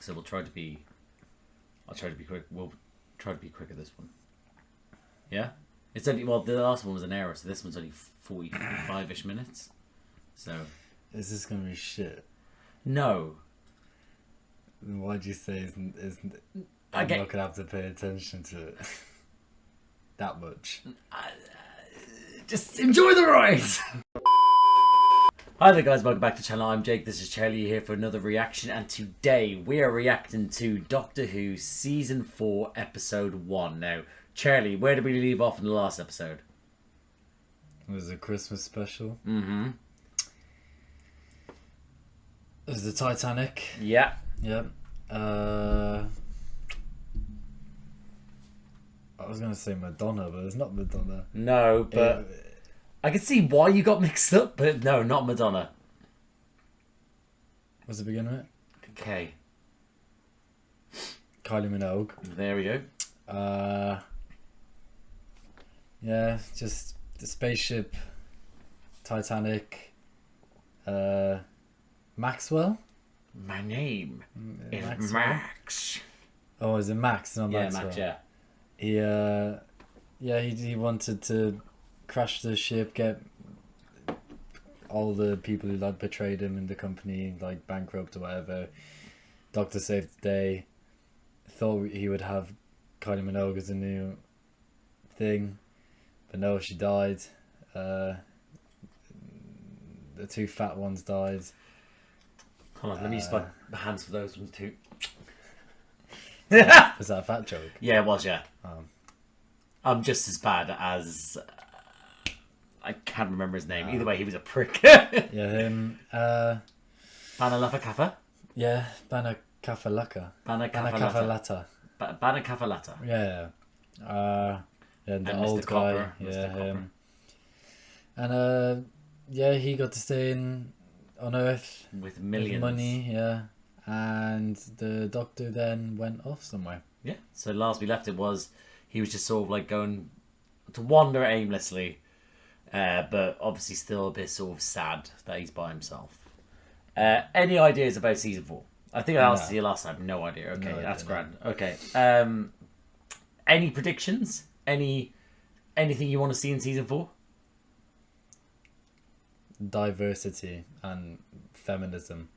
So we'll try to be. I'll try to be quick. We'll try to be quick at this one. Yeah, it's only the last one was an hour, so this one's only 45-ish minutes. So is this gonna be shit? No. Then why'd you say isn't I'm not gonna have to pay attention to it that much? Just enjoy the ride. Hi there guys, welcome back to the channel. I'm Jake, this is Charlie here for another reaction, and today we are reacting to Doctor Who Season 4 Episode 1. Now, Charlie, where did we leave off in the last episode? It was a Christmas special. Mm-hmm. It was the Titanic. Yeah. Yep. I was going to say Madonna, but it's not Madonna. No, but... I can see why you got mixed up, but no, not Madonna. What's the beginning of it? Okay. Kylie Minogue. There we go. Yeah, just the spaceship, Titanic, Maxwell? My name is Maxwell? Max. Oh, is it Max? Not Yeah, Maxwell. Max, yeah. He wanted to crash the ship, get all the people who like betrayed him in the company like bankrupt or whatever. Doctor saved the day. Thought he would have Kylie Minogue as a new thing, but no, she died. The two fat ones died. Hold on, let me use my hands for those ones too. Was that a fat joke? Yeah, it was, yeah. Oh. I'm just as bad as... I can't remember his name. Either way, he was a prick. Yeah, him. Banalafakafa? Yeah, Bana Kafalaka. Banakafalata. Banakafalata. Yeah. And the And old Mr. guy. Copper. Yeah, Mr. Copper. him. And yeah, he got to stay on Earth With millions. with money, yeah. And the Doctor then went off somewhere. Yeah. So last we left it was he was just sort of like going to wander aimlessly, but obviously still a bit sort of sad that he's by himself. Any ideas about season 4? I think I asked you last time. No idea. Okay, No that's idea, grand. Okay. Any predictions? Anything you want to see in season 4? Diversity and feminism.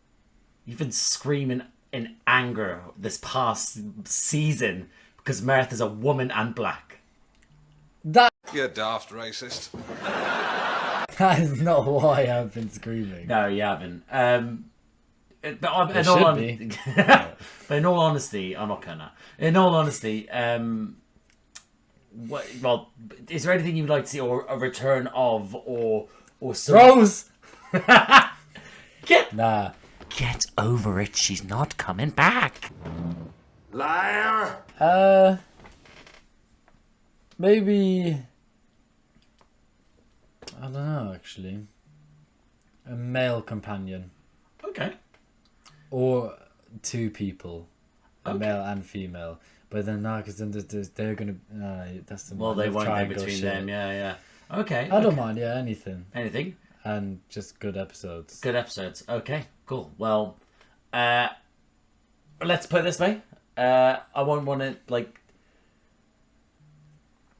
You've been screaming in anger this past season because Martha's a woman and black. That You daft racist. is not why I've been screaming. No, you haven't. But in all honesty, I'm not gonna. In all honesty, well, is there anything you'd like to see, or a return of, or some... Rose! Get over it. She's not coming back. Liar! Maybe... I don't know, actually. A male companion. Okay. Or two people. A Okay. male and female. But then, no, because then they're going to... that's the Well, they love won't in triangle between shit. them. Yeah. Okay. I don't mind, yeah, anything. Anything. And just good episodes. Good episodes. Okay, cool. Well, let's put it this way. I won't want to, like...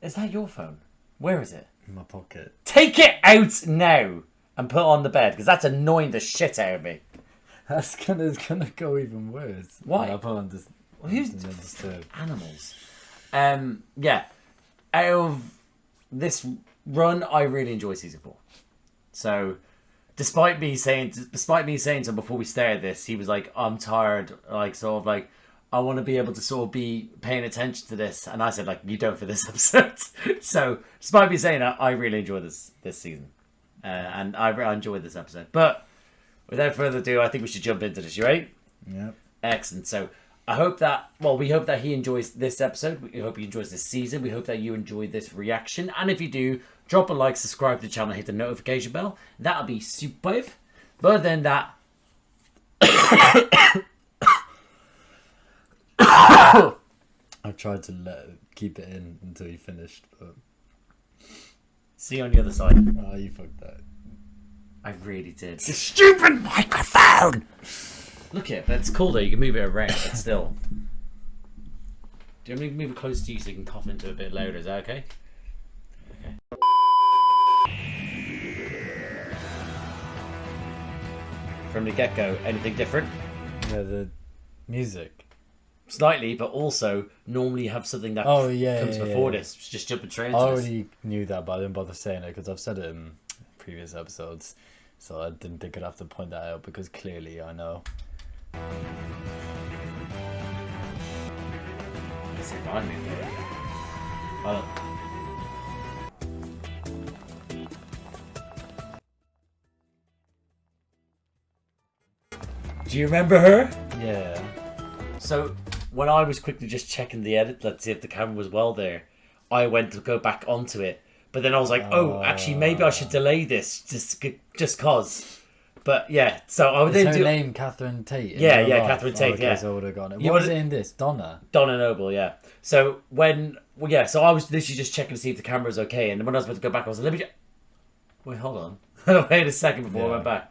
Is that your phone? Where is it? In my pocket. Take it out now and put it on the bed, because that's annoying the shit out of me. It's gonna go even worse. Why? I'll put on this. Well, who's disturb. animals? Yeah. Out of this run, I really enjoy season 4. So, despite me saying to him before we started this, he was like, "I'm tired," like sort of like, "I want to be able to sort of be paying attention to this," and I said, "Like, you don't for this episode." So, despite me saying that, I really enjoy this season, and I enjoyed this episode. But without further ado, I think we should jump into this. You ready? Yep. Excellent. So I hope that, well, we hope that he enjoys this episode. We hope he enjoys this season. We hope that you enjoy this reaction. And if you do, drop a like, subscribe to the channel, hit the notification bell. That'll be superb. But then that... I tried to keep it in until you finished, but... See you on the other side. Oh, you fucked that. I really did. The stupid microphone! Look at it, but it's cool though. You can move it around, but still. Do you want me to move it close to you so you can cough into it a bit louder? Is that okay? Okay. From the get-go, anything different? Yeah, the music. Slightly, but also normally you have something that comes before this. Just jumping straight into I this. already knew that, but I didn't bother saying it because I've said it in previous episodes. So I didn't think I'd have to point that out because clearly I know. It's behind me. Oh. Do you remember her? Yeah. So when I was quickly just checking the edit, let's see if the camera was well there, I went to go back onto it. But then I was like, oh, actually, maybe I should delay this just cause. But yeah, so I would Is then her do. name Catherine Tate? Catherine Tate. Okay, Yeah. so I would have gone. What You was would've- it in this? Donna. Donna Noble, yeah. So so I was literally just checking to see if the camera was okay, and when I was about to go back, I was like, let me. Wait, hold on. Wait a second before I went back.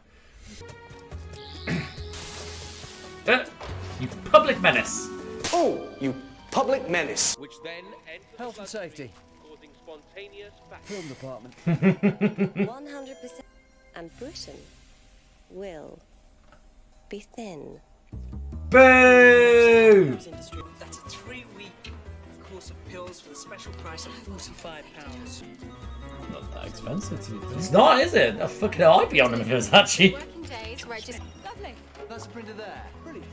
You public menace. Oh, you public menace. Which then ends Health and safety. causing spontaneous Film department. 100% and fruition will be thin. Boo! Industry. That's a 3-week course of pills for the special price of £45. Not that expensive to you. It's not, is it? Oh, fucking hell, I'd be on them if it was that cheap. Working days where it just lovely. That's the printer there. Brilliant.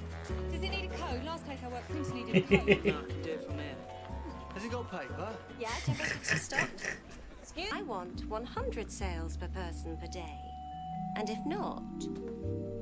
Does it need a code? Last place I worked, printer needed a code. No, I can do it from here. Has it got paper? Yeah, check out the stock. I want 100 sales per person per day. And if not,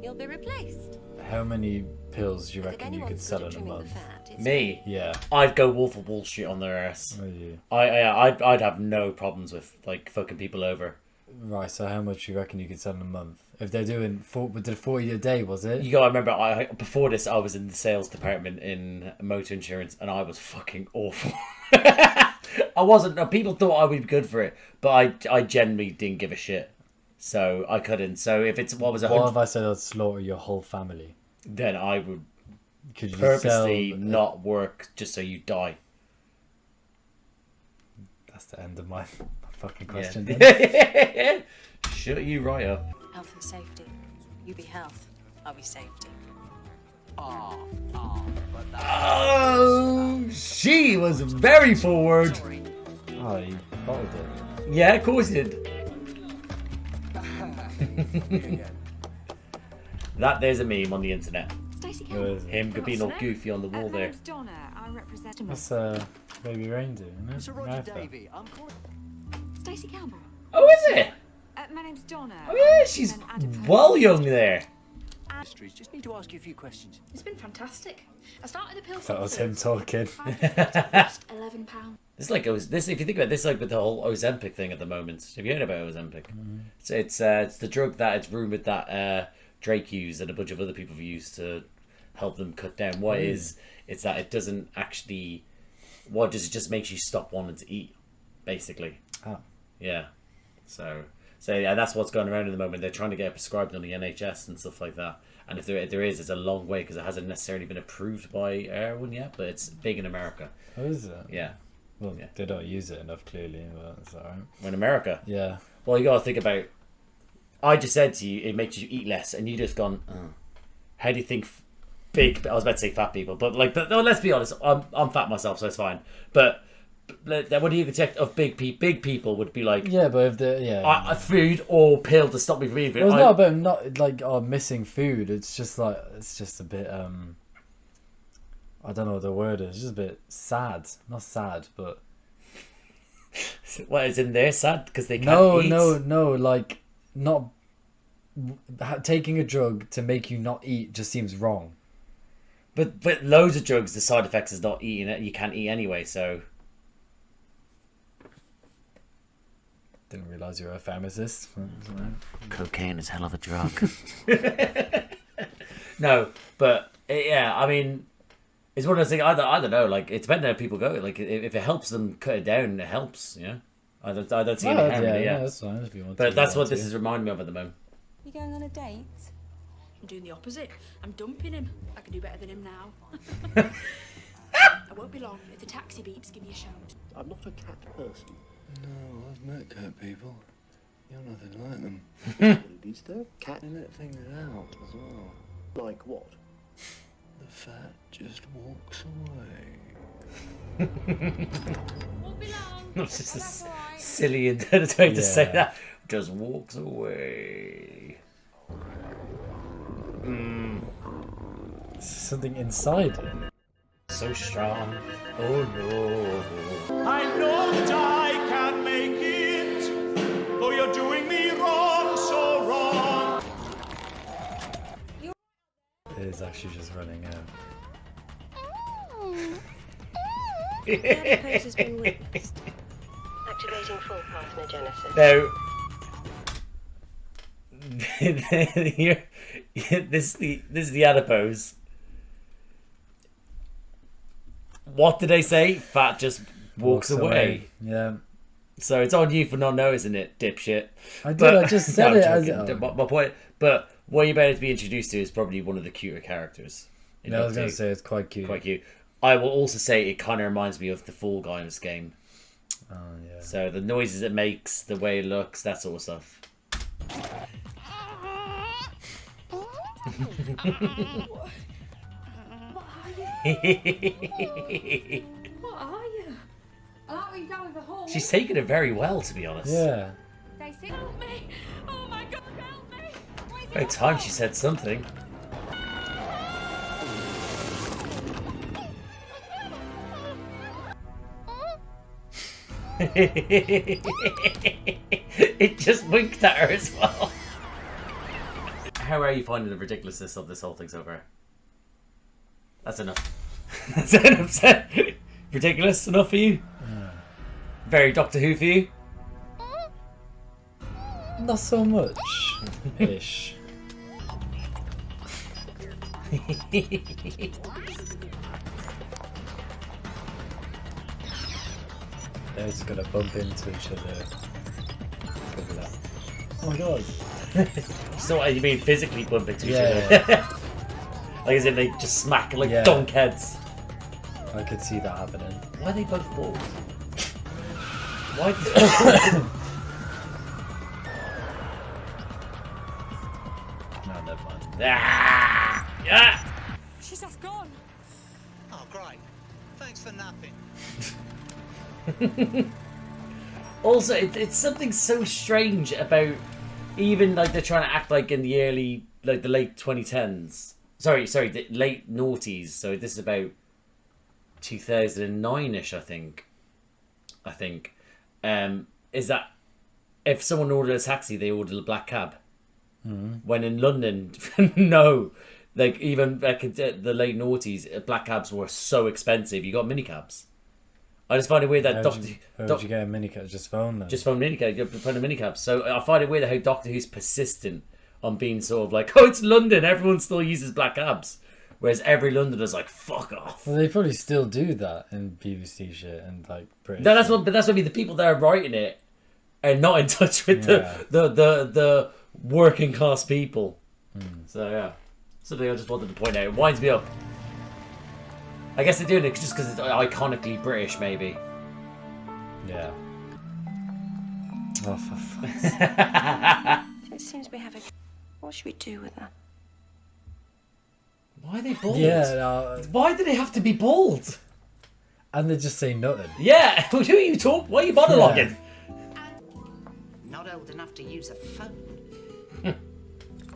you'll be replaced. How many pills do you If reckon you could anyone's sell good in at a trimming the month? fat, it's Me, Yeah. I'd go Wolf of Wall Street on their ass. Would you? I'd have no problems with like fucking people over. Right, so how much do you reckon you could sell in a month? If they're doing 40 a day, was it? You gotta remember, before this, I was in the sales department in motor insurance, and I was fucking awful. I wasn't. People thought I would be good for it, but I genuinely didn't give a shit, so I couldn't. So if it's what was What 100, if I said I'd slaughter your whole family? then I would Could you purposely sell... not work just so you die. That's the end of my fucking question. Yeah. Then. Shut you right up. health and safety. You be health, I'll be safety. Oh, she was very forward. Oh, you bottled it. Yeah, of course he did. That there's a meme on the internet. Stacey Who Campbell. is it? Him being all goofy on the wall My there. name's Donna. I represent That's Baby Reindeer, isn't Sir it? Roger Martha. Davy, I'm calling. Stacey Campbell. Oh, is it? My name's Donna. Oh yeah, she's I represent Adipose. well young there. Industries. Just need to ask you a few questions. It's been fantastic. I started a pill That was him talking. £11. It's like this. If you think about this, like with the whole Ozempic thing at the moment. Have you heard about Ozempic? It's the drug that it's rumored that Drake used and a bunch of other people have used to help them cut down. What is? It's that it doesn't actually. What does it just makes you stop wanting to eat, basically. Oh. Yeah. So yeah, that's what's going around at the moment. They're trying to get it prescribed on the NHS and stuff like that. And if there is, it's a long way because it hasn't necessarily been approved by everyone yet. But it's big in America. How is it? Yeah. Well, Yeah. they don't use it enough, clearly, but it's alright. In America. Yeah. Well, you got to think about. I just said to you, it makes you eat less, and you just gone. Oh. How do you think big? I was about to say fat people, but like, no, let's be honest. I'm fat myself, so it's fine. But what do you expect of big people would be like? Yeah, but if the Food or pill to stop me from eating. Well, it's not about not like missing food. It's just like it's just a bit I don't know what the word is. It's just a bit sad. Not sad, but What is in there? Sad because they can't eat. no. Like not taking a drug to make you not eat just seems wrong. But loads of drugs, the side effects is not eating it. You can't eat anyway, so. Didn't realize you were a pharmacist. Cocaine is hell of a drug. No, but yeah, I mean, it's one of those things. I don't know. Like, it depends on how people go. Like, if it helps them cut it down, it helps. Yeah, I don't see any harm in it. Yeah, that's fine if you want. but to that's do what that this too. is reminding me of at the moment. You going on a date? I'm doing the opposite. I'm dumping him. I can do better than him now. I won't be long. If the taxi beeps, give me a shout. I'm not a cat person. No, I've met cat people. You're nothing like them. Ladies, they're cat. They let things out as well. like what? The fat just walks away. Won't be long. It's just a silly internet way to say Yeah. that. Just walks away. Something inside it. So strong. Oh no. I know that I can make it, though you're doing me wrong, so wrong. It is actually just running out. Adipose has been witnessed. Activating full parthenogenesis. Now, this is the adipose. What did they say? Fat just walks away. Yeah. So it's on you for not noticing it, dipshit. I did, I just said I'm it as- joking. My point. But what you're about to be introduced to is probably one of the cuter characters. in No, I was Doctor going Who. to say it's quite cute. Quite cute. I will also say it kind of reminds me of the Fall Guy in this game. Oh, yeah. So the noises it makes, the way it looks, that sort of stuff. What are you? What are you? I like when you down with the hole. She's taken it very well, to be honest. Yeah. Stacey, help me! Oh my God, help me! Why is it About time she said something. It just winked at her as well. How are you finding the ridiculousness of this whole thing so far? That's enough. That's enough said. Ridiculous enough for you? Very Doctor Who for you? Not so much. Ish. They're just gonna bump into each other. Look at that. Oh my god. So what, you mean physically bump into each Yeah, other? Like as in they just smack like Yeah. donk heads. I could see that happening. Why are they both bald? Why? No, never mind. Ah! Yeah! She's just gone. Oh, great. Thanks for napping. Also, it's something so strange about even like they're trying to act like in the early, like the late 2010s. Sorry, the late noughties. So this is about 2009ish, I think. Is that if someone ordered a taxi, they ordered a black cab. When in London, no, like even back in the late noughties, black cabs were so expensive. You got minicabs. I just find it weird that How would you get a minicab? Just phone them. just phone minicab, you phone a minicab. So I find it weird how Doctor Who's persistent on being sort of like, oh, it's London, everyone still uses black cabs, whereas every Londoner's like, fuck off. Well, they probably still do that in BBC shit and like British. No, that's shit. what. But that's what I mean. The people that are writing it are not in touch with Yeah. the working class people. So yeah, something I just wanted to point out. It winds me up. I guess they're doing it just because it's iconically British, maybe. Yeah. Oh, for fuck's It seems we have a... What should we do with her? Why are they bald? Yeah, no, Why do they have to be bald? and they just say nothing. Yeah. Who are you talking? Why are you monologuing? Not old enough to use a phone.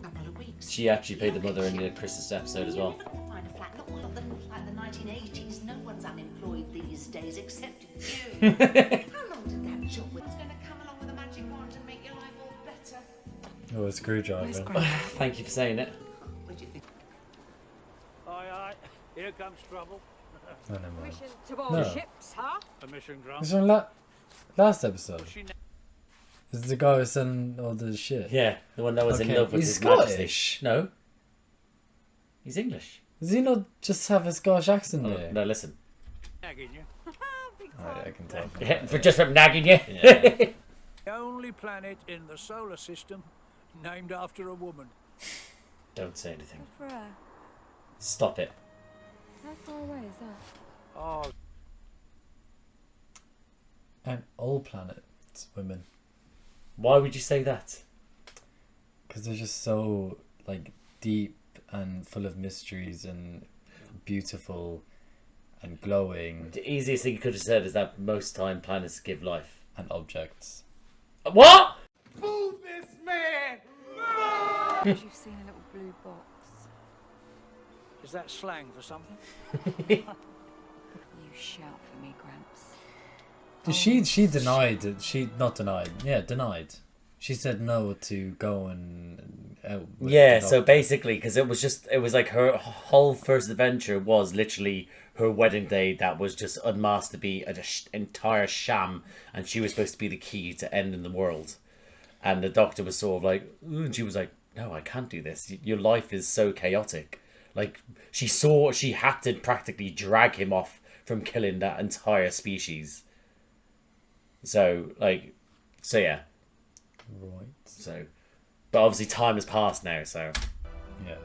Couple of weeks. She actually played the mother in the Christmas episode as well. Find a flat, not like the 1980s. No one's unemployed these days except you. How long did that job with? It's going to come along with a magic wand and make your life all better. Oh, a screwdriver. Thank you for saying it. What do you think? Aye, aye. Here comes trouble. Oh, never mind. To board No. ships, huh? Permission grant. This one last episode. She This is the guy who was selling all the shit. Yeah, the one that was in Okay, love with he's his majesty. Scottish. No. He's English. Does he not just have a Scottish accent Oh, there? no, listen. nagging you. Oh, yeah, I can tell. For just from nagging you. The only planet in the solar system named after a woman. Don't say anything. For her. Stop it. How far away is that? Oh, And all planets, women. Why would you say that? Because they're just so, like, deep and full of mysteries and beautiful and glowing. The easiest thing you could have said is that most time planets give life. And objects. What? move this man! You've seen a little blue box. Is that slang for something? You shout for me, Gramps. She denied it. Denied. She said no to go and out with Yeah, the so doctor. basically, because it was like her whole first adventure was literally her wedding day that was just unmasked to be an entire sham, and she was supposed to be the key to ending the world. And the doctor was sort of like, ooh, and she was like, no, I can't do this. Your life is so chaotic. Like, she had to practically drag him off from killing that entire species. So yeah. Right. So, but obviously time has passed now, so. Yeah.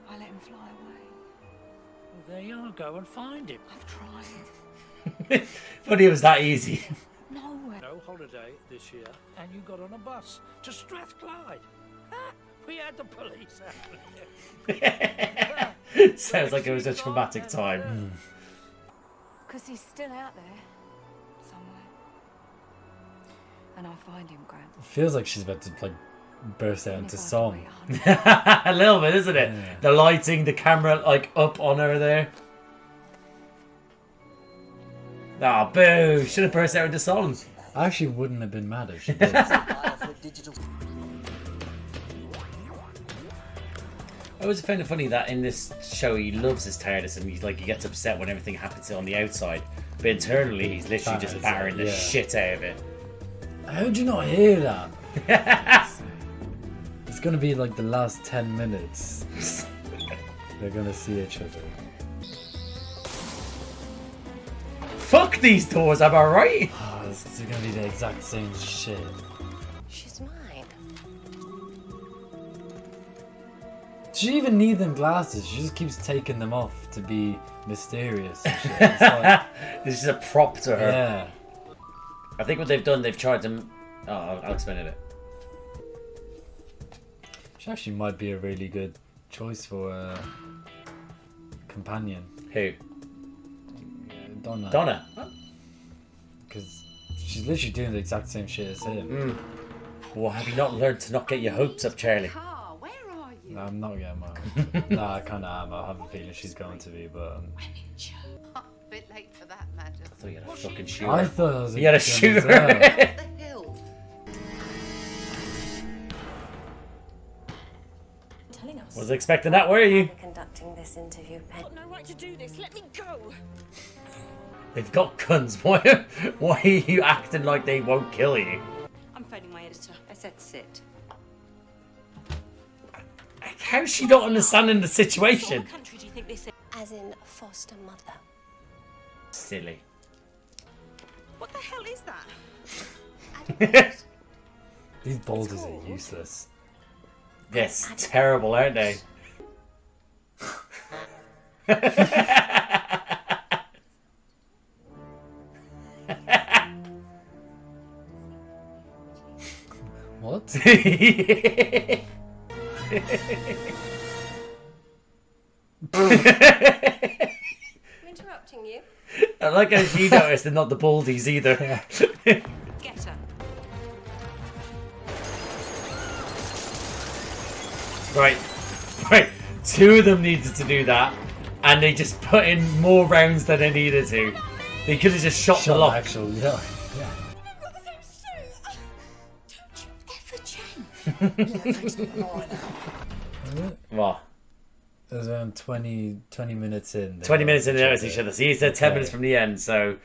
I let him fly away. Well, there you are. Go and find him. I've tried. Funny it was that easy. Nowhere. No holiday this year, and you got on a bus to Strathclyde. Ha! We had the police after you. Sounds like it was a traumatic time. Because he's still out there. Somewhere. And I'll find him, Gramps. It feels like she's about to, like, burst out Even into if I song. can wait 100 A little bit, isn't it? Yeah. The lighting, the camera, like, up on her there. Ah, boo! Should have burst out into songs. I actually wouldn't have been mad if she did. I always found it funny that in this show he loves his TARDIS and he gets upset when everything happens on the outside, but internally he's literally just battering the Yeah. shit out of it. How'd you not hear that? It's gonna be like the last 10 minutes. They're gonna see each other. Fuck these doors, am I right? Oh, it's gonna be the exact same shit. She's mine. Does she even need them glasses? She just keeps taking them off to be mysterious and shit. It's like, This is a prop to her. yeah. I think what they've done, they've tried to... Oh, I'll explain it. She actually might be a really good choice for a companion. Who? Donna. Donna. Because she's literally doing the exact same shit as him. Well, have you not learned to not get your hopes up, Charlie? Car, where are you? No, I'm not getting mine. Nah, I kind of am. I have a feeling she's going to be, but... A bit late for that, madam. I thought you had a fucking shooter. I thought I was You had a gun as shooter. well. What the hell? telling us. Wasn't expecting that, were you? Conducting this interview, Pen. No right to do this. Let me go. They've got guns. Why are you acting like they won't kill you? I'm phoning my editor. I said sit. How's she not understanding the What situation? country do you think this is? As in foster mother. Silly. What the hell is that? Adipose. These boulders are useless. Yes, terrible, aren't they? What? I'm interrupting you. I like how she noticed and not the baldies either. Get her. Right. Two of them needed to do that, and they just put in more rounds than they needed to. They could have just shot the Shot lock. actual, yeah. We've got the same suit. Don't you ever change. What? It was around 20 minutes in. 20 minutes in there with each other. See, he said 10 minutes from the end, so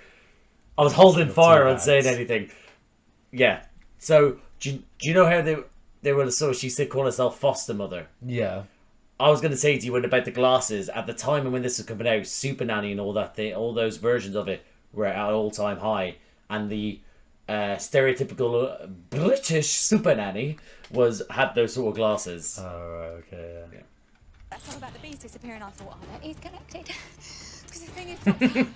I was holding Not fire too on bad. saying anything. Yeah. So, do you know how they were, so she said call herself foster mother? Yeah. I was going to say to you when about the glasses, at the time and when this was coming out, Super Nanny and all that, all those versions of it were at an all-time high, and the stereotypical British Super Nanny had those sort of glasses. Oh, right, okay, yeah. That's all about the bees disappearing. I thought, oh, that is connected. Because the thing is, Doctor,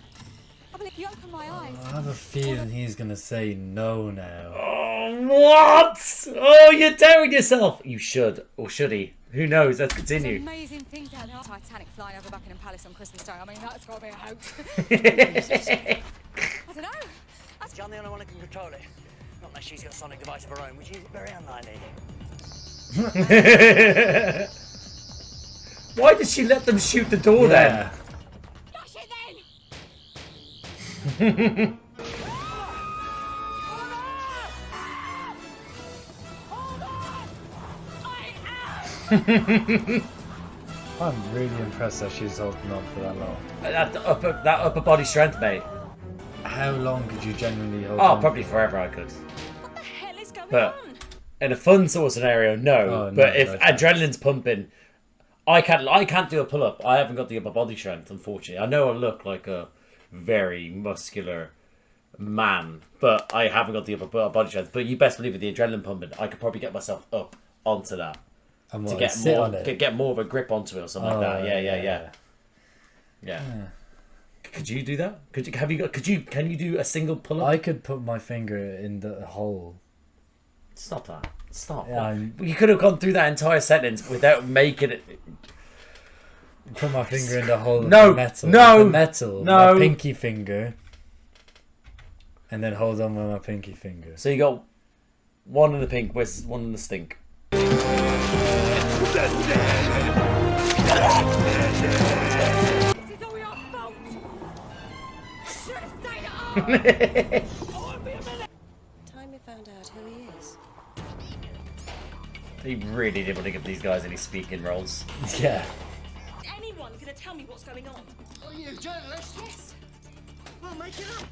I believe you opened my eyes. I have a feeling he's gonna say no now. Oh, what? Oh, you're daring yourself. You should, or should he? Who knows? Let's There's continue. amazing things out there. Titanic flying over Buckingham Palace on Christmas Day. I mean, that's got to be a hoax. I don't know. I'm the only one who can control it. Not unless she's got a sonic device of her own, which is very unlikely. Why did she let them shoot the door then? Flush it then! I'm really impressed that she's holding on for that long. That upper body strength, mate. How long could you genuinely hold Oh, on? probably forever I could. What the hell is going But on? in a fun sort of scenario, no. Oh, no, but if no chance. adrenaline's pumping, I can't do a pull up. I haven't got the upper body strength, unfortunately. I know I look like a very muscular man, but I haven't got the upper body strength. But you best believe with the adrenaline pumping, I could probably get myself up onto that And to what, get sit more on it? get more of a grip onto it or something like that. Yeah. Yeah. Could you do that? Can you do a single pull up? I could put my finger in the hole. Stop that. Stop. Yeah, You could have gone through that entire sentence without making it. Put my finger in the hole of No, the metal. no, the metal. no. My pinky finger. And then hold on with my pinky finger. So you got one in the pink, where's one in the stink? This is all your fault. Should have stayed at home. Time we found out who he is. He really didn't want to give these guys any speaking roles. Yeah. Anyone gonna tell me what's going on? Are you a journalist? Yes. Well, make it up.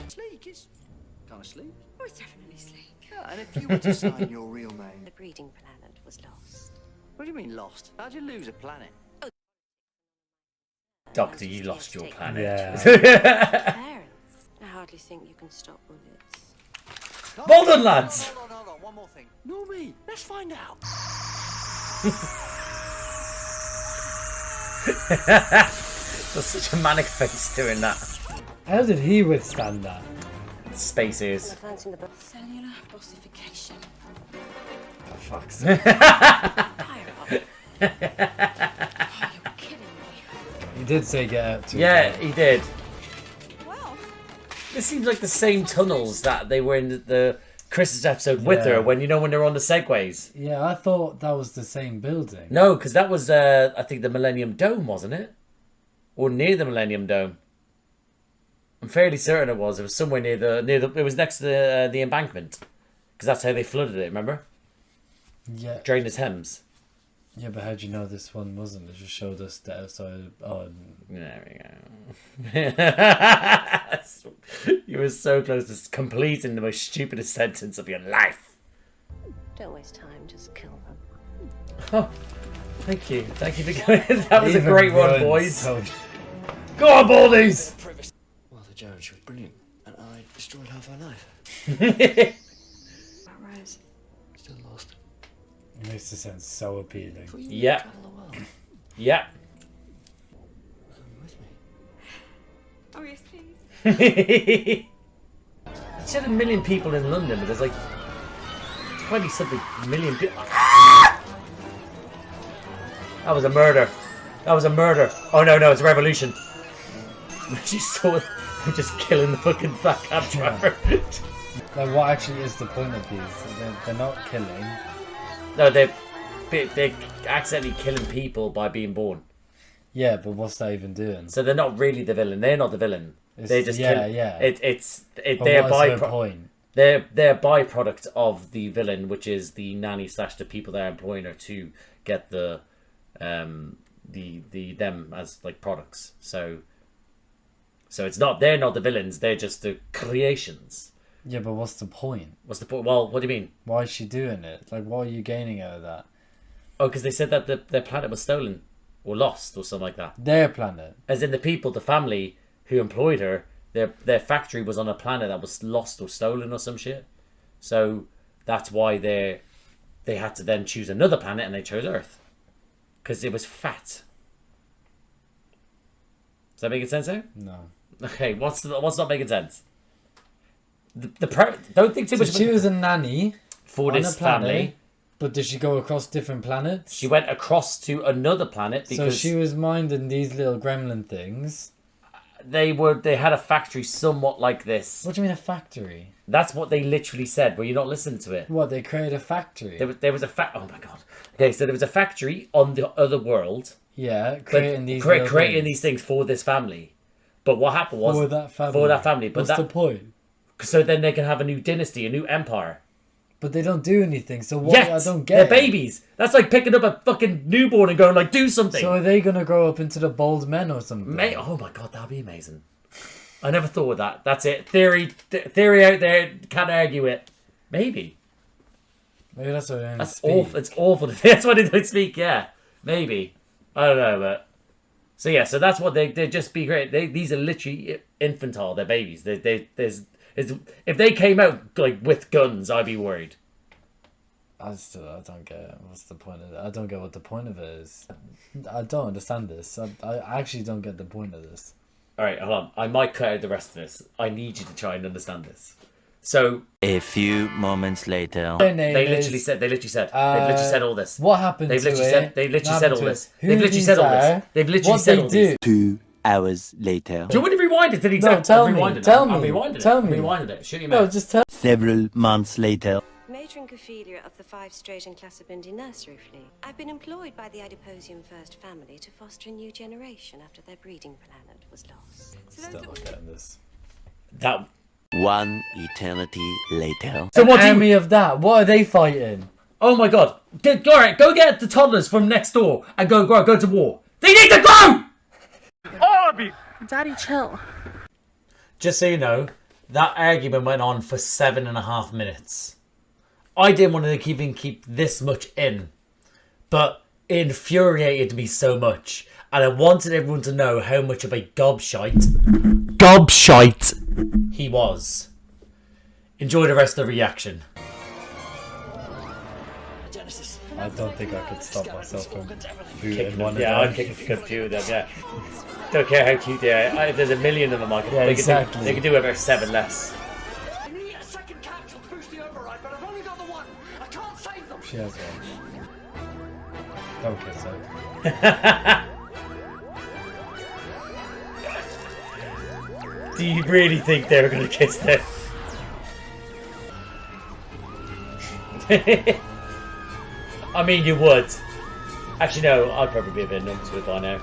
Sleek, it's kind of sleek. Oh, it's definitely sleek. Yeah, and if you were to sign your real name, The breeding planet was lost. What do you mean lost? How'd you lose a planet? Doctor, you lost your planet. Yeah. Parents, I hardly think you can stop bullets. Well done, lads. Hold on, one more thing. Nor me. Let's find out. That's such a manic face doing that. How did he withstand that? Space ears. Fancy the Cellular ossification. For fuck's sake. Oh, you're kidding me. He did say get out to Yeah, he did. Well, This seems like the same tunnels that they were in the Christmas episode with Yeah. her when they're on the segways. Yeah, I thought that was the same building. No, because that was I think the Millennium Dome, wasn't it? Or near the Millennium Dome. I'm fairly certain it was. It was somewhere near the. It was next to the embankment, because that's how they flooded it. Remember? Yeah. During the Thames. Yeah, but how'd you know this one wasn't? It just showed us the outside. Oh, There we go. You were so close to completing the most stupidest sentence of your life. Don't waste time, just kill them. Oh, thank you for going. That was a even great one, runs, boys. so- Go on, Baldies! Well, the Joan, she was brilliant, and I destroyed half her life. Rose. Still lost. It makes it sound so appealing. But you Yeah. travel the world. Yeah. Come with me. Oh, yes, please. It said 1 million people in London, but there's like 20 something million people. That was a murder. That was a murder. Oh no, it's a revolution. She saw them just killing the fucking black cab driver. Like, what actually is the point of these? They're not killing. No, they're accidentally killing people by being born. Yeah, but what's that even doing? So they're not really the villain. They're not the villain. It's- They just yeah, kill. yeah. They're But what is her point? They're a byproduct of the villain, which is the nanny / the people that are employing her to get the them as like products. So it's not, they're not the villains. They're just the creations. Yeah, but what's the point? What's the point? Well, what do you mean? Why is she doing it? Like, what are you gaining out of that? Oh, because they said that their planet was stolen or lost or something like that. Their planet. As in the people, the family who employed her, their factory was on a planet that was lost or stolen or some shit. So that's why they had to then choose another planet, and they chose Earth because it was fat. Does that make sense now? No. Okay, what's not making sense? Don't think too So much. she was a nanny for on this a planet, family. but did she go across different planets? She went across to another planet because so she was minding these little gremlin things. they had a factory somewhat like this. What do you mean a factory? That's what they literally said. Were you not listening to it? What, they created a factory? There was a oh my god. Okay, so there was a factory on the other world. Yeah, creating these creating these things for this family. But what happened was for that family. But what's the point? So then they can have a new dynasty, a new empire. But they don't do anything. So what? Yet, I don't get. They're babies. That's like picking up a fucking newborn and going like, do something. So are they gonna grow up into the bold men or something? Oh my god, that'd be amazing. I never thought of that. That's it. Theory out there. Can't argue it. Maybe. Maybe that's what they That's speak. awful. It's awful. That's why they don't speak. Yeah, maybe. I don't know, but so yeah. So that's what they just be great. These are literally infantile. They're babies. If they came out like with guns, I'd be worried. I don't get it. What's the point of it? I don't get what the point of it is. I don't understand this. I actually don't get the point of this. All right, hold on. I might cut out the rest of this. I need you to try and understand this. So a few moments later, they literally said all this. What happened They to literally it? said all What this. Who They've literally these said all are, this. They've literally what said they all do. this. 2 hours later, Do you want me to rewind it to the No, exact? tell I'm me. rewinding Tell it. I'm me. rewinding Tell it. me. I'm rewinding it. Shoot your No, mouth. just tell. several months later, Matron Ophelia of the 5 Straighten Class of Bindi Nursery Fleet. I've been employed by the Adiposian First Family to foster a new generation after their breeding planet was lost. Still not getting this. That. 1 eternity later. So what do you? Army of that. What are they fighting? Oh my god! All right, go get the toddlers from next door and go to war. They need to go. All of you! Daddy, chill. Just so you know, that argument went on for 7.5 minutes. I didn't want to even keep this much in, but it infuriated me so much, and I wanted everyone to know how much of a gobshite he was. Enjoy the rest of the reaction. I don't think I could stop myself from booting Kicking one them. of Yeah, them. I'm kicking a few of them. Yeah, don't care how cute they are. If there's a million of them, I could. Yeah, they could exactly. do, they could do about 7 less. I need a second capsule to boost the override, but I've only got the one. I can't save them. She has one. Don't kiss her. Do you really think they were going to kiss them? I mean, you would. Actually, no, I'd probably be a bit numb to it by now.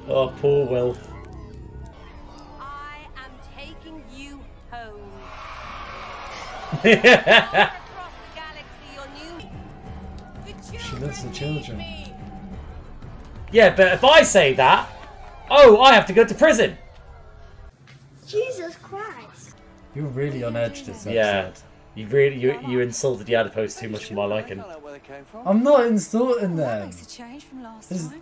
Oh, poor Will. I am taking you home. She loves the children. Yeah, but if I say that, oh, I have to go to prison. Jesus Christ. You're really on edge this episode. Yeah, you insulted the Adipose too much for my liking. I'm not insulting them. Makes a change from last This- time.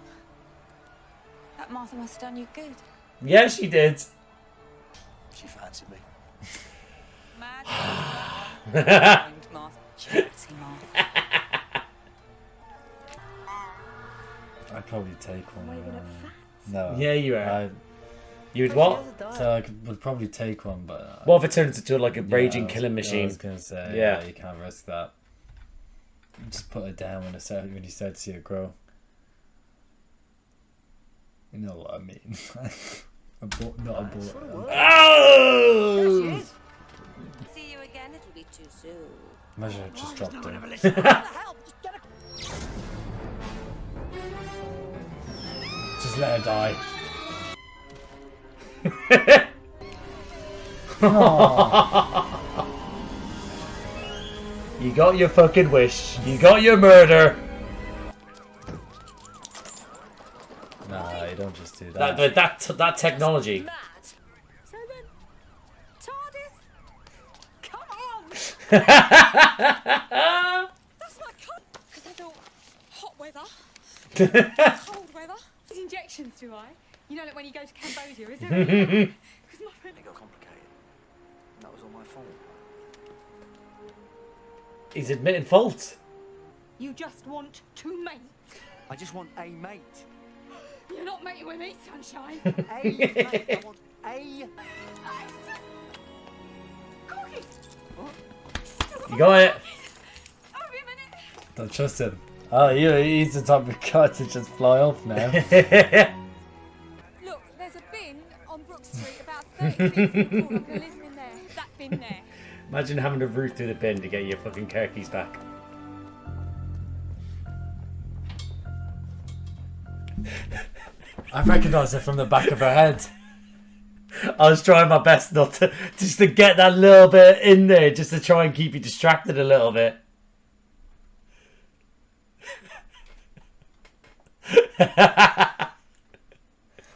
That Martha must have done you good. Yeah, she did. She fancied me. Martha. Fancy Martha. I'd probably take one. No. Yeah, you are. I, You'd what? so would probably take one, but. What if it turns into like a raging I was- killing I machine? was gonna say, Yeah. yeah, you can't risk that. Just put it down when you start to see it grow. You know what I mean? Not a bullet. Oh! See you again, it'll be too soon. Imagine it just dropped it. Just let her die. You got your fucking wish. You got your murder. Nah, you don't just do that. That technology. So then, TARDIS, come on! That's my cut. Because I thought, hot weather, Cold weather. These injections, do I? You know, like when you go to Cambodia, is there? Because my friend. It got complicated. That was all my fault. He's admitting fault. You just want two mates. I just want a mate. You're not mating with me, sunshine. A mate. I want a. Corky. You got it. Oh, be a minute. Don't trust him. Oh, he's the type of guy to just fly off now. Look, there's a bin on Brook Street about 30 feet from the pool. I'm gonna leave him in there. That bin there. Imagine having to root through the bin to get your fucking car keys back. I recognise it from the back of her head. I was trying my best not to, just to get that little bit in there, just to try and keep you distracted a little bit.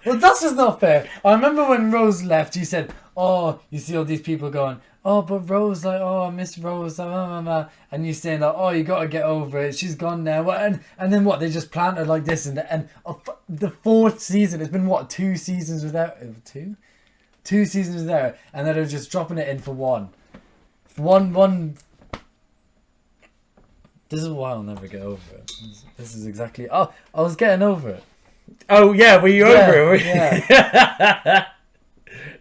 Well, that's just not fair. I remember when Rose left, you said, oh, you see all these people going, oh, but Rose, like, oh, I miss Rose, and you saying, like, oh, you got to get over it, she's gone now. And then what, they just plant her like this, and the fourth season, it's been, what, 2 seasons without, 2? 2 seasons without, and then they're just dropping it in for one. One. This is why I'll never get over it. This is exactly, oh, I was getting over it. Oh, yeah, were you over it? Yeah.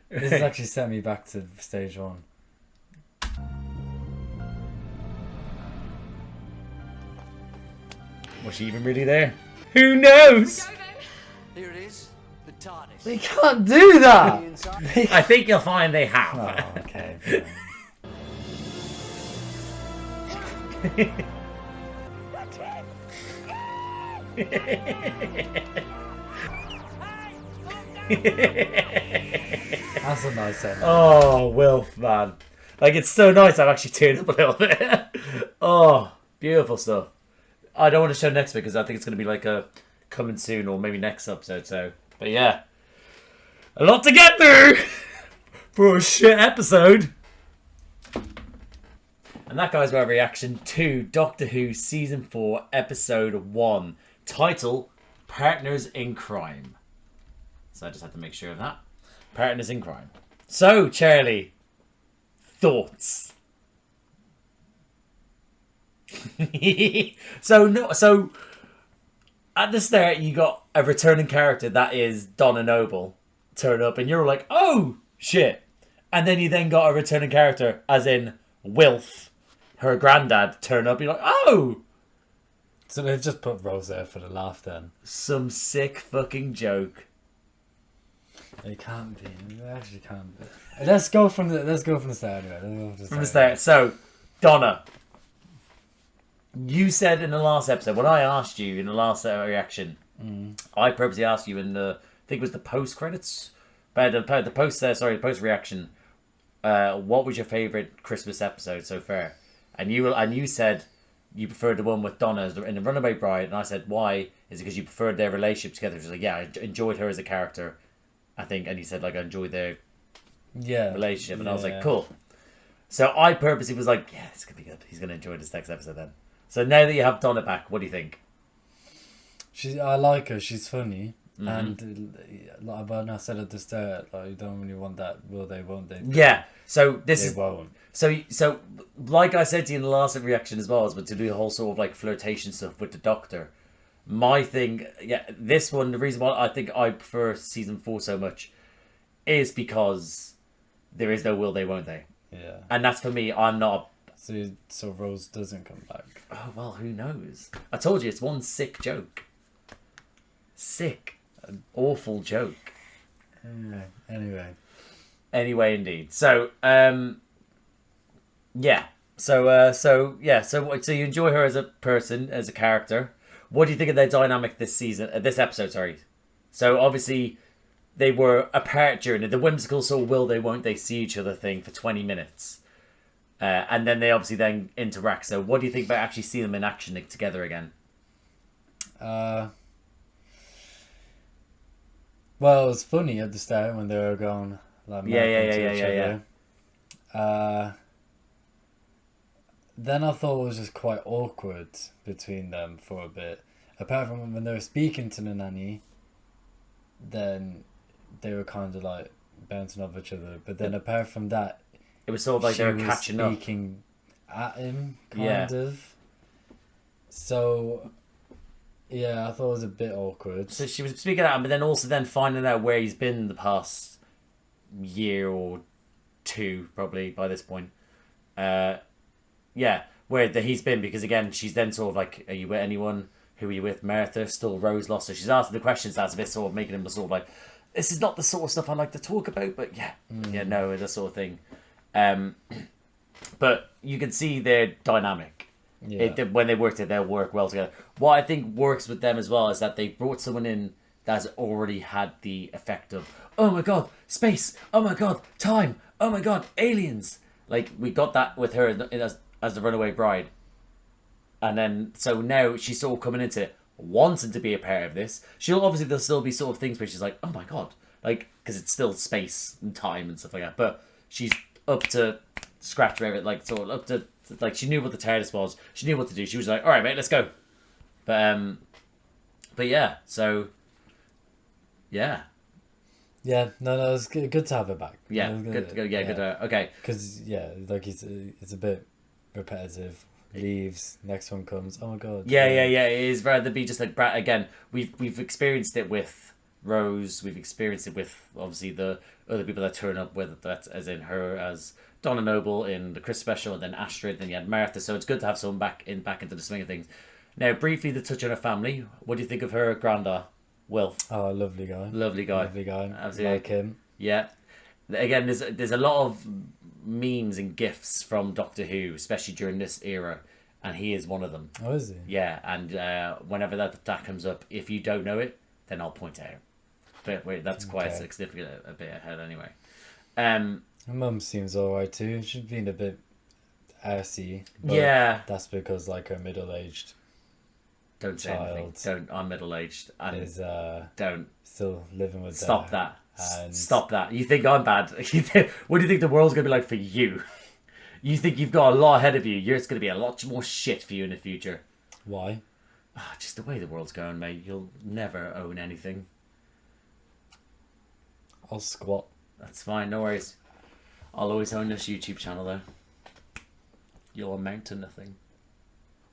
This has actually sent me back to stage 1. Was she even really there? Who knows? Here it is, the TARDIS. They can't do that! I think you'll find they have. Oh, okay. That's a nice end. Oh, Wilf, man. Like, it's so nice I've actually teared up a little bit. Oh, beautiful stuff. I don't want to show next week because I think it's going to be like a coming soon or maybe next episode. So, but yeah, a lot to get through for a shit episode. And that, guys, our reaction to Doctor Who Season 4, Episode 1. Title, Partners in Crime. So I just had to make sure of that. Partners in Crime. So, Charlie, thoughts? So at the start you got a returning character that is Donna Noble turn up and you're like, oh shit, and then you then got a returning character as in Wilf, her granddad, turn up. You're like, oh, so they've just put Rose there for the laugh then. Some sick fucking joke. They can't be. They actually can't be. Let's go from the start anyway. From the start. So, Donna, you said in the last episode, when I asked you in the last reaction, I purposely asked you in the, I think it was the post credits, but the post reaction, what was your favorite Christmas episode so far? And you said you preferred the one with Donna in the Runaway Bride, and I said, why? Is it because you preferred their relationship together? She was like, yeah, I enjoyed her as a character, I think. And you said, like, I enjoyed their relationship, and I was like, cool. So I purposely was like, yeah, this could be good. He's gonna enjoy this next episode then. So now that you have Donna back, what do you think? I like her. She's funny, and like I said at the start, like, you don't really want that. Will they? Won't they? Yeah. So they won't. So like I said to you in the last reaction as well, but to do the whole sort of like flirtation stuff with the Doctor. My thing, this one, the reason why I think I prefer season 4 so much is because there is no will they, won't they? Yeah. And that's for me. I'm not. So Rose doesn't come back. Oh, well, who knows? I told you, it's one sick joke. Sick. An awful joke. Anyway, indeed. So, yeah. So you enjoy her as a person, as a character. What do you think of their dynamic this season? This episode, sorry. So, obviously, they were apart during the whimsical sort of will they, won't they see each other thing for 20 minutes. And then they obviously then interact. So what do you think about actually seeing them in action together again? Well, it was funny at the start when they were going like yeah. Then I thought it was just quite awkward between them for a bit. apart from when they were speaking to the nanny, then they were kind of like bouncing off each other. But then apart from that, it was sort of like she they were was catching up. speaking at him, Yeah. kind of. So, yeah, I thought it was a bit awkward. So she was speaking at him, but then also then finding out where he's been the past year or two, probably by this point. Yeah, where he's been, because again, she's then sort of like, are you with anyone? Who are you with? Martha, still Rose lost. So she's asking the questions that's a bit sort of making him sort of like, this is not the sort of stuff I like to talk about, but yeah, no, that sort of thing. But you can see their dynamic. Yeah. When they work together, they'll work well together. What I think works with them as well is that they brought someone in that's already had the effect of, oh my god, space, oh my god, time, oh my god, aliens. Like, we got that with her as the runaway bride. And then, so now she's sort of coming into it, wanting to be a part of this. There'll still be sort of things where she's like, oh my god. Like, because it's still space and time and stuff like that. But she's up to scratch with it, like, sort of up to, like, she knew what the TARDIS was. She knew what to do. She was like, alright, mate, let's go. But yeah, so, yeah. Yeah, no, it's good to have her back. Yeah, Good good. Okay. Because, yeah, like, it's a bit repetitive. Leaves, next one comes, oh my god. Yeah, it is rather be just like, again, we've experienced it with Rose, we've experienced it with, obviously, the other people that turn up, whether that's as in her as Donna Noble in the Chris special, and then Astrid, then you had Martha, so it's good to have someone back into the swing of things. Now, briefly, the touch on her family, what do you think of her granda, Wilf? Oh, lovely guy. Lovely guy. Absolutely. Like him. Yeah. Again, there's a lot of memes and gifs from Doctor Who, especially during this era, and he is one of them. Oh, is he? Yeah, and whenever that comes up, if you don't know it, then I'll point it out. But wait, that's quite significant, a bit ahead anyway. My mum seems alright too. She's been a bit arsey. Yeah. That's because, like, her middle-aged Don't say anything. Don't. I'm middle-aged. And is don't. still living with Stop that. And stop that. You think I'm bad? What do you think the world's going to be like for you? You think you've got a lot ahead of you. It's going to be a lot more shit for you in the future. Why? Just the way the world's going, mate. You'll never own anything. I'll squat. That's fine. No worries. I'll always own this YouTube channel, though. You'll amount to nothing.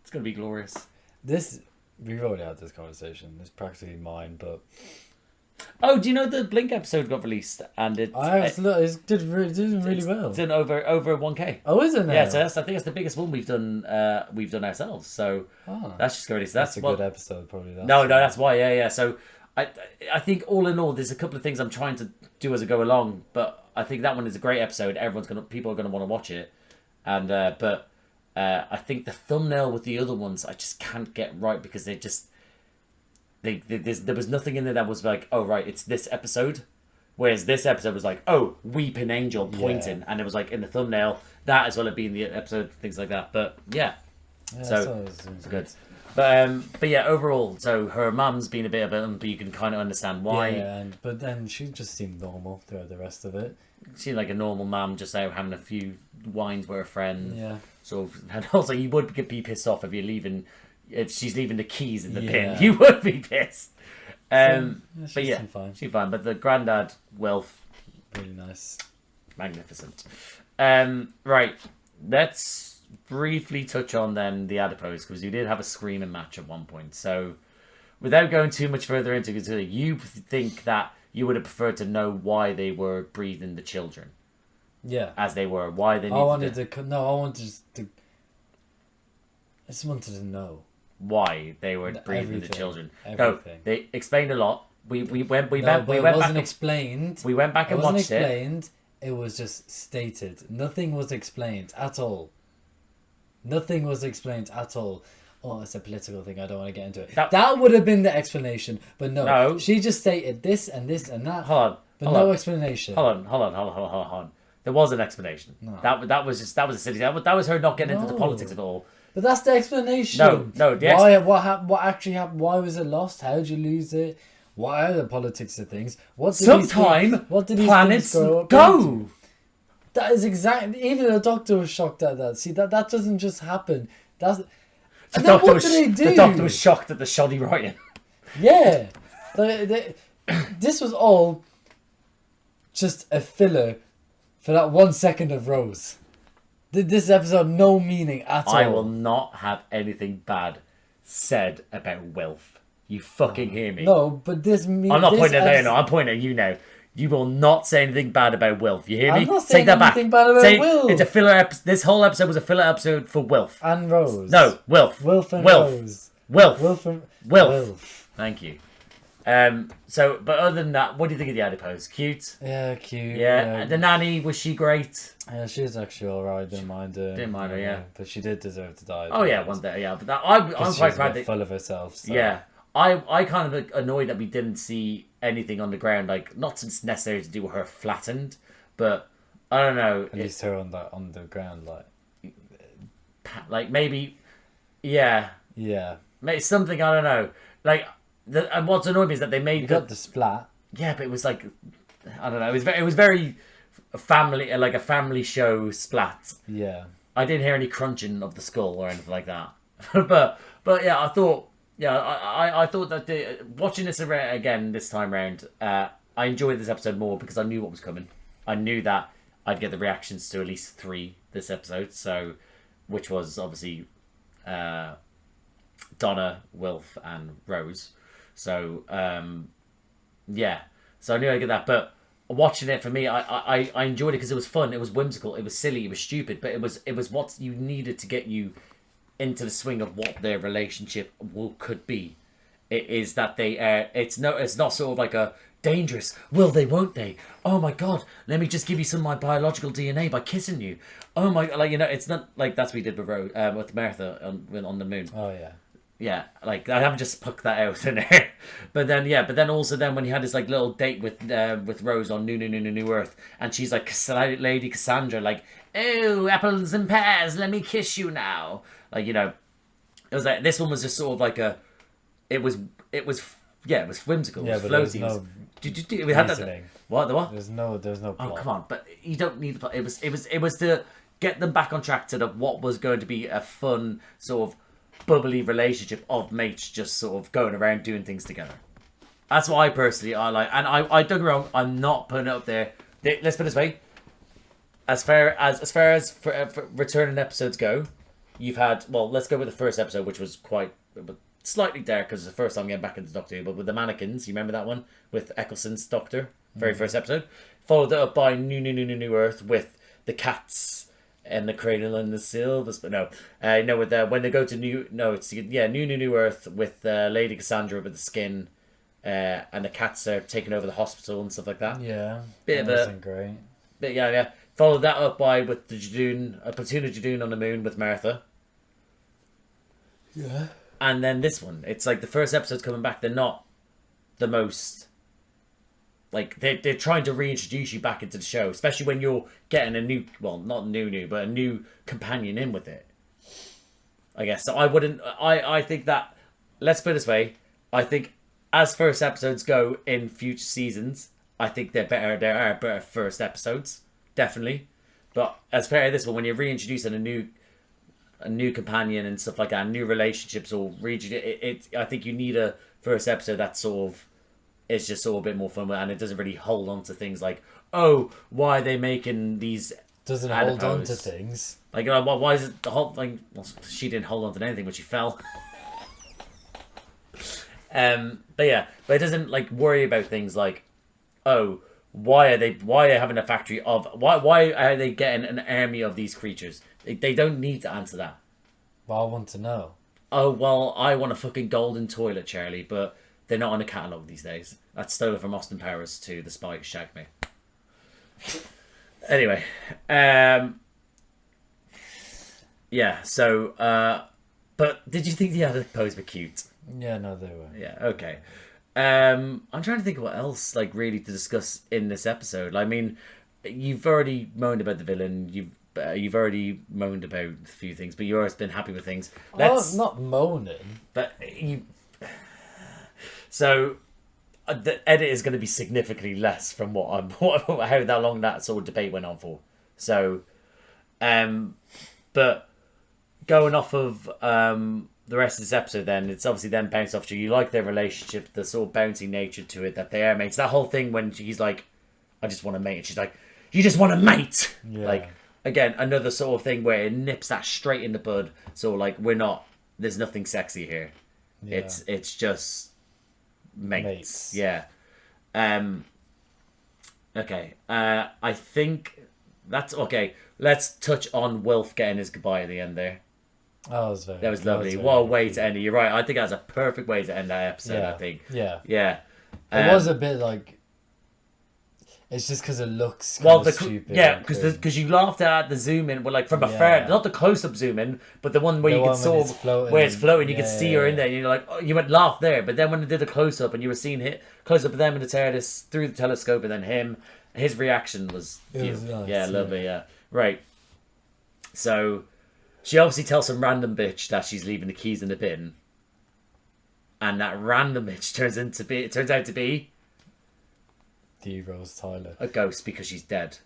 It's going to be glorious. We've already had this conversation. It's practically mine, but... Oh, do you know the Blink episode got released and it did really well. It's done over 1K. Oh, is it now? Yeah, so I think it's the biggest one we've done ourselves. So that's just going to that's a good episode, probably. No, that's why. Yeah. So I think all in all, there's a couple of things I'm trying to do as I go along, but I think that one is a great episode. People are gonna want to watch it, and but I think the thumbnail with the other ones I just can't get right because they just. There was nothing in there that was like, oh right, it's this episode, whereas this episode was like, oh, weeping angel pointing, and it was like in the thumbnail that as well as being the episode, things like that. But yeah so it's good. But yeah, overall, so her mum's been a bit of it, but you can kind of understand why. Yeah, but then she just seemed normal throughout the rest of it. She's like a normal mum, just out having a few wines with her friend. Yeah. So and also you would be pissed off if she's leaving the keys in the bin. You would be pissed. But yeah, she's fine. But the granddad, Wilf, really nice, magnificent. Right, let's briefly touch on then the Adipose, because we did have a screaming match at one point. So, without going too much further into it, you think that you would have preferred to know why they were breathing the children? Yeah, as they were. Why they? I just wanted to know why they were breathing the children. Everything. No, they explained a lot. We went it wasn't explained. We went back and watched it. It was just stated. Nothing was explained at all. Nothing was explained at all. Oh, it's a political thing. I don't want to get into it. That would have been the explanation, but no. She just stated this and this and that. Hold on. Explanation. Hold on. There was an explanation. No. That was a silly. That was her not getting into the politics at all. But that's the explanation. No. What actually happened? Why was it lost? How did you lose it? Why are the politics of things? What did planets go? That is exactly. Even the Doctor was shocked at that. See, that doesn't just happen. And then what do they do? The doctor was shocked at the shoddy writing. Yeah. This was all just a filler for that 1 second of Rose. This episode no meaning at all. I will not have anything bad said about Wilf. You fucking hear me? No, but this I'm not pointing at you now. I'm pointing at you now. You will not say anything bad about Wilf. You hear me? I'm not saying Take that back. anything bad about Wilf. It's a filler episode. This whole episode was a filler episode for Wilf. And Rose. No, Wilf. Wilf and Wilf. Rose. Wilf. Wilf and... Wilf. Thank you. But other than that, what do you think of the Adipose? Cute? Yeah, cute. Yeah. The nanny, was she great? Yeah, she was actually alright. Didn't mind her. Didn't mind her, yeah. But she did deserve to die. Oh, yeah, one day, yeah. But I'm quite proud that... full of herself. So. Yeah. I kind of annoyed that we didn't see anything on the ground, like, not necessarily to do with her flattened, but I don't know. At least her on the ground, like maybe, yeah. Yeah. Maybe something, I don't know. Like, and what's annoyed me is that they made... You got the splat. Yeah, but it was like, I don't know, it was very family, like a family show splat. Yeah. I didn't hear any crunching of the skull or anything like that. but yeah, I thought... Yeah, I thought that watching this again this time round, I enjoyed this episode more because I knew what was coming. I knew that I'd get the reactions to at least 3 this episode, so which was obviously Donna, Wilf, and Rose. So yeah, so I knew I'd get that. But watching it for me, I enjoyed it because it was fun, it was whimsical, it was silly, it was stupid, but it was what you needed to get you into the swing of what their relationship could be. It is that they it's not sort of like a dangerous, will they, won't they, oh my god, let me just give you some of my biological DNA by kissing you, oh my, like, you know, it's not like that's what we did with Martha on the moon. Oh yeah. Yeah, like I haven't just pucked that out in there, but then also when he had his like little date with Rose on New Earth, and she's like Lady Cassandra, like, oh, apples and pears, let me kiss you now, like, you know, it was like this one was just sort of like it was whimsical, yeah, it was but floaty. We had that. What? There's no plot. Oh come on, but you don't need the plot. It was to get them back on track to what was going to be a fun sort of bubbly relationship of mates just sort of going around doing things together. That's what I personally like, and I don't get me wrong, I'm not putting it up there. Let's put it this way: as far as for returning episodes go, you've had, well, let's go with the first episode, which was slightly dark because it's the first time getting back into Doctor Who, but with the mannequins, you remember that one with Eccleston's Doctor, very first episode, followed it up by New Earth with the cats and the cradle and the silvers, but with when they go to New Earth with Lady Cassandra with the skin, and the cats are taking over the hospital and stuff like that. Yeah, that wasn't great. But yeah. Followed that up by with the Jadoon, a platoon of Jadoon on the moon with Martha. Yeah. And then this one, it's like the first episode's coming back. They're not the most, like, they're trying to reintroduce you back into the show, especially when you're getting a new, well, not new, but a new companion in with it, I guess. So I think that, let's put it this way, I think as first episodes go in future seasons, I think there are better first episodes, definitely. But as far as this one, when you're reintroducing a new companion and stuff like that, new relationships, or I think you need a first episode that sort of is just sort of a bit more fun, and it doesn't really hold on to things like, oh, why are they making these? Doesn't hold on to things. Like, why is it the whole thing? Well, she didn't hold on to anything when she fell. But it doesn't like worry about things like, oh, why are they having a factory of, why are they getting an army of these creatures? They don't need to answer that. Well, I want to know. Oh, well, I want a fucking golden toilet, Charlie, but they're not on a catalogue these days. That's stolen from Austin Powers to The Spy Who Shagged Me. Anyway, yeah, so, but did you think the Adipose were cute? Yeah, no, they were. Yeah, okay. I'm trying to think of what else, like, really to discuss in this episode. I mean, you've already moaned about the villain, you've already moaned about a few things, but you've always been happy with things. I'm not moaning. But you... So, the edit is going to be significantly less from how long that sort of debate went on for. So, but going off of the rest of this episode, then it's obviously them bounced off to you. Like their relationship, the sort of bouncy nature to it, that they are mates. That whole thing when he's like, I just want to mate. And she's like, you just want to mate. Yeah. Like, again, another sort of thing where it nips that straight in the bud. So like, there's nothing sexy here. Yeah. It's just mates. Yeah. Okay. I think that's okay. Let's touch on Wilf getting his goodbye at the end there. Oh, that was lovely. What a way to end it. You're right. I think that's a perfect way to end that episode. Yeah. I think. Yeah. Yeah. It was a bit like. It's just because it looks stupid. Yeah, because you laughed at the zoom in, but like from afar, not the close up zoom in, but the one where you could saw where it's floating, you could see her in there, and you're like, oh, you went laugh there. But then when they did a close up, and you were seeing close up of them in the TARDIS through the telescope, and then his reaction was beautiful. Nice, yeah, lovely. Yeah, right. So she obviously tells some random bitch that she's leaving the keys in the bin, and that random bitch turns out to be D. Rose Tyler. a ghost because she's dead.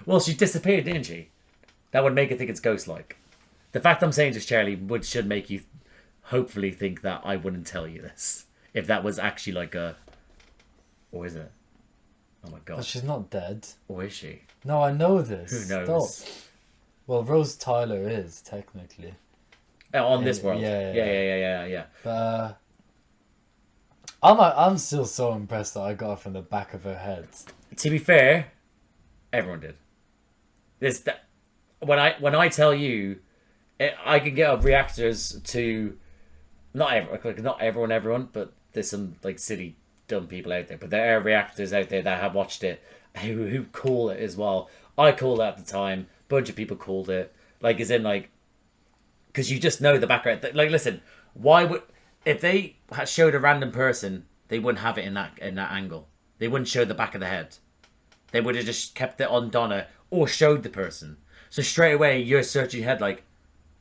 Well, she disappeared, didn't she? That would make it think it's ghost-like. The fact I'm saying this, Charlie, should make you hopefully think that I wouldn't tell you this. If that was actually like a... Or is it? Oh my god. But she's not dead. Or is she? No, I know this. Who knows? Stop. Well, Rose Tyler is, technically. On this world. Yeah. But... I'm still so impressed that I got her from the back of her head. To be fair, everyone did. When I tell you, I can get up reactors to not everyone, but there's some like silly dumb people out there. But there are reactors out there that have watched it who call it as well. I called it at the time. A bunch of people called it. Like as in like, because you just know the background. Like listen, why would if they had showed a random person, they wouldn't have it in that angle. They wouldn't show the back of the head. They would have just kept it on Donna or showed the person. So straight away, you're searching your head like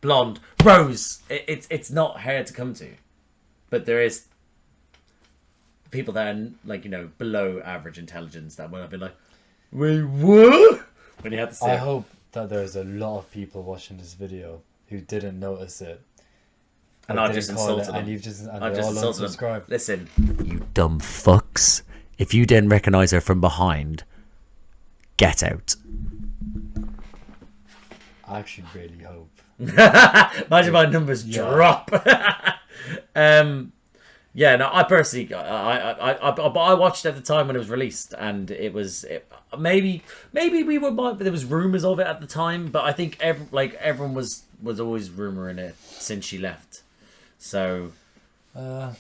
blonde, Rose. It's not hard to come to, but there is people that are like below average intelligence that would have been like, wait, what? When you had to say, I hope that there's a lot of people watching this video who didn't notice it. And I just insulted them. And you've just insulted them. Listen, you dumb fucks. If you didn't recognise her from behind, get out. I actually really hope. Imagine my numbers drop. Yeah, no, I personally, I watched it at the time when it was released, and maybe we were, there was rumors of it at the time, but I think everyone was always rumoring it since she left. So yeah.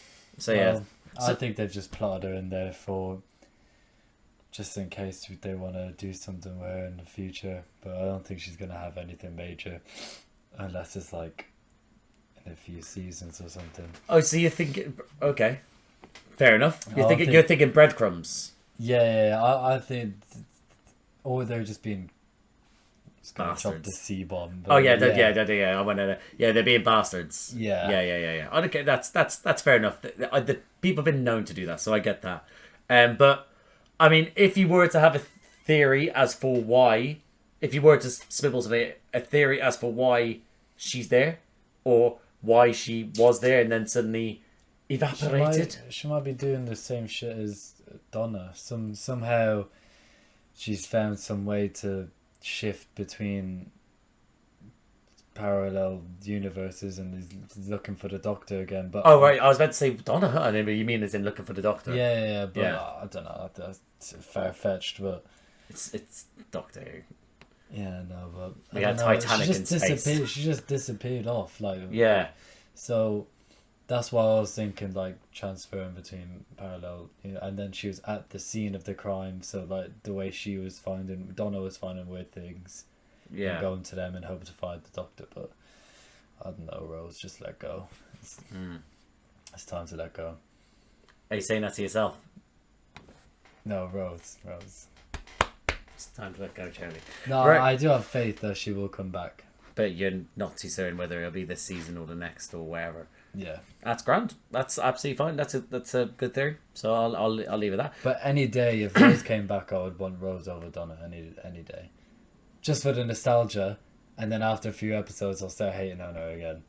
I think they've just plotted her in there just in case they want to do something with her in the future. But I don't think she's going to have anything major unless it's like in a few seasons or something. Oh, so you're thinking... Okay. Fair enough. You're thinking breadcrumbs. Yeah. I think... Or they're just being... Bastards. Drop the C-bomb. Oh yeah, I want to. Yeah, they're being bastards. Yeah. Yeah. Okay, that's fair enough. The people have been known to do that, so I get that. But I mean, if you were to have a theory as for why, if you were to scribble a theory as for why she's there, or why she was there and then suddenly evaporated, she might be doing the same shit as Donna. Somehow, she's found some way to shift between parallel universes and is looking for the Doctor again. But right, I was about to say Donna. I mean, you mean as in looking for the Doctor? Yeah, but I don't know. That's far fetched, but it's Doctor. Yeah, no, but we had Titanic in space. She just disappeared off, like yeah. So that's why I was thinking, like transferring between parallel, and then she was at the scene of the crime. So like the way Donna was finding weird things, and going to them and hoping to find the Doctor. But I don't know, Rose, just let go. It's time to let go. Are you saying that to yourself? No, Rose. It's time to let go, Charlie. No, right. I do have faith that she will come back. But you're not too certain whether it'll be this season or the next or wherever. Yeah, that's grand. That's absolutely fine. That's a good theory. So I'll leave it at that. But any day, if Rose came back, I would want Rose over Donna any day, just for the nostalgia and then after a few episodes, I'll start hating on her again,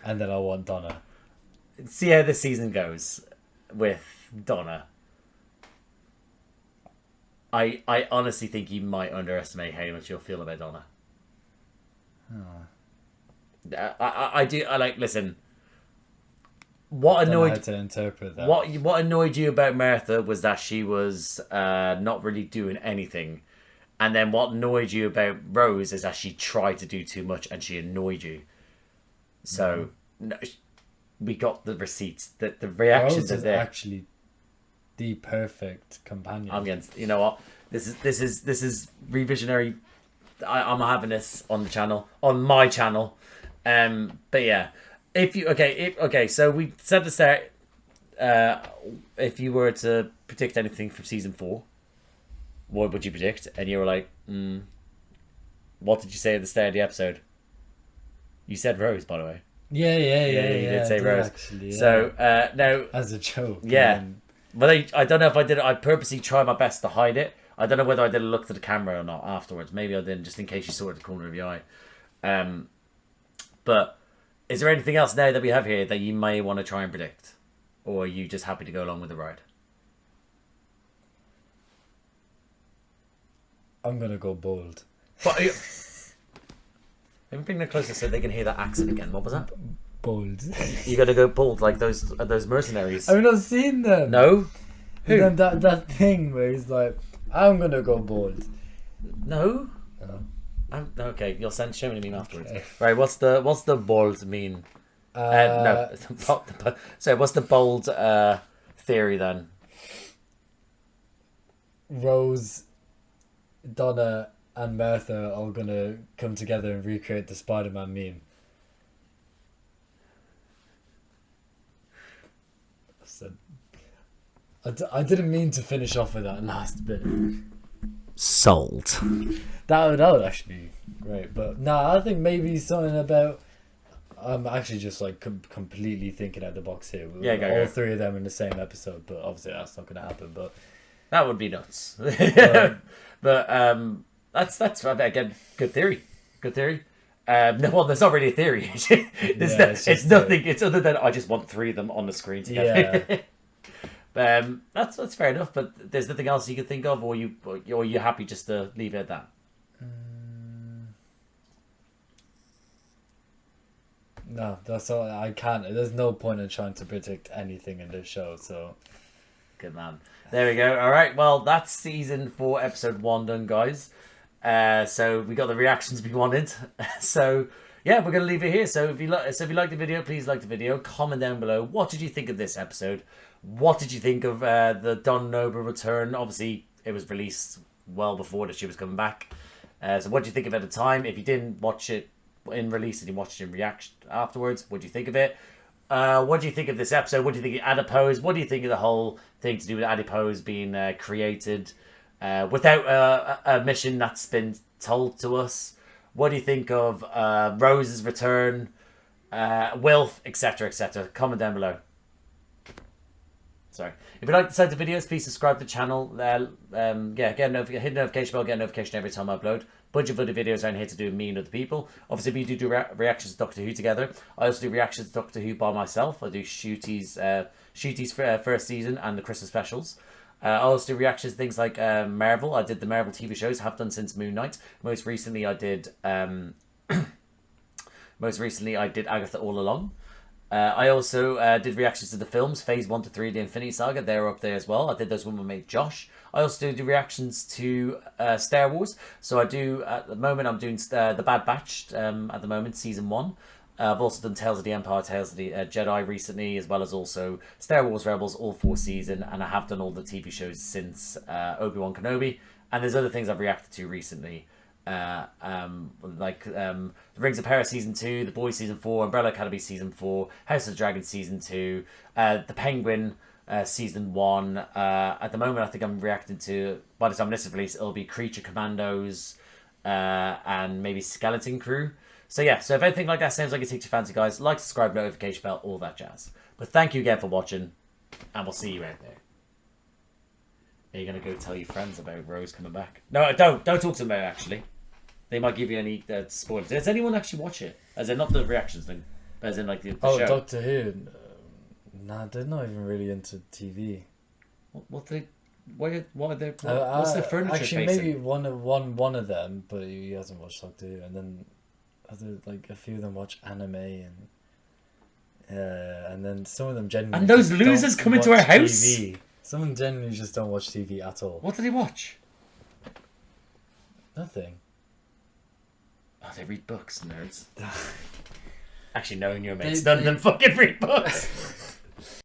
and then I'll want Donna. See how this season goes with Donna. I honestly think you might underestimate how much you'll feel about Donna. I do. I like. Listen. What Don't know how annoyed to interpret that. what annoyed you about Martha was that she was not really doing anything, and then what annoyed you about Rose is that she tried to do too much and she annoyed you. So no, we got the receipts. The reactions Rose are is there. actually the perfect companion. I'm against. You know what? This is revisionary. I'm having this on the channel, on my channel. But yeah, so we said at the start, if you were to predict anything from season 4, what would you predict? And you were like, what did you say at the start of the episode? You said Rose, by the way. Yeah. You did say I Rose. actually, yeah. So now, as a joke. yeah. and But I don't know if I did it. I purposely tried my best to hide it. I don't know whether I did a look to the camera or not afterwards. Maybe I didn't, just in case you saw it at the corner of your eye. But is there anything else now that we have here that you may want to try and predict? Or are you just happy to go along with the ride? I'm gonna go bold. But let me bring that closer so they can hear that accent again. What was that? Bold. You got to go bold like those mercenaries. I've not seen them. No? Who? Then that thing where he's like, I'm gonna go bold. No? No. Okay, you'll show me the meme afterwards. Okay. Right, what's the bold mean? No. So what's the bold theory then? Rose, Donna, and Martha are all gonna come together and recreate the Spider-Man meme. So, I didn't mean to finish off with that last bit. Sold. That would actually be great, but no, I think maybe something about. I'm actually just like completely thinking out the box here. Yeah, go. Three of them in the same episode, but obviously that's not going to happen. But that would be nuts. But that's again good theory. Good theory. No, well, there's not really a theory. It's nothing. It's other than I just want 3 of them on the screen together. Yeah. That's fair enough. But there's nothing else you can think of, or you're happy just to leave it at that. No, that's all. I can't. There's no point in trying to predict anything in this show. So, good man. There we go. All right. Well, that's season 4, episode 1 done, guys. So we got the reactions we wanted. So yeah, we're gonna leave it here. So if you like the video, please like the video. Comment down below. What did you think of this episode? What did you think of the Donna Noble return? Obviously, it was released well before that she was coming back. So what did you think of it at the time? If you didn't watch it in release and you watched it in reaction afterwards, what do you think of it? What do you think of this episode? What do you think of Adipose? What do you think of the whole thing to do with Adipose being created without a mission that's been told to us? What do you think of Rose's return, Wilf, etc., etc.? Comment down below. Sorry. If you like the side of the videos, please subscribe to the channel. Hit the notification bell, get a notification every time I upload. Bunch of other videos around here to do with me and other people. Obviously, we do reactions to Doctor Who together. I also do reactions to Doctor Who by myself. I do Shooty's first season and the Christmas specials. I also do reactions to things like Marvel. I did the Marvel TV shows. Have done since Moon Knight. Most recently, I did Agatha All Along. I also did reactions to the films, Phase 1 to 3 of the Infinity Saga. They're up there as well. I did those with my mate Josh. I also do reactions to Star Wars. So I do, at the moment, I'm doing The Bad Batch at the moment, Season 1. I've also done Tales of the Empire, Tales of the Jedi recently, as well as also Star Wars Rebels, all 4 seasons. And I have done all the TV shows since Obi-Wan Kenobi. And there's other things I've reacted to recently. The Rings of Power Season 2, The Boys Season 4, Umbrella Academy Season 4, House of the Dragon Season 2, The Penguin Season 1. At the moment, I think I'm reacting to, by the time this is released, it'll be Creature Commandos and maybe Skeleton Crew. So yeah, so if anything like that sounds like it takes your fancy, guys, like, subscribe, notification bell, all that jazz. But thank you again for watching, and we'll see you out there. Are you going to go tell your friends about Rose coming back? No, don't talk to them about it, actually. They might give you any spoilers. Does anyone actually watch it? As in, not the reactions thing, but as in like the Oh, show. Doctor Who. Nah, they're not even really into TV. What are they? What's their furniture Actually, facing? maybe one of them, but he hasn't watched Doctor Who, and then a few of them watch anime and then some of them genuinely. And those just losers don't come into watch our house? TV. Some of them genuinely just don't watch TV at all. What do they watch? Nothing. Oh, they read books, nerds. Actually, knowing your mates, none of them fucking read books.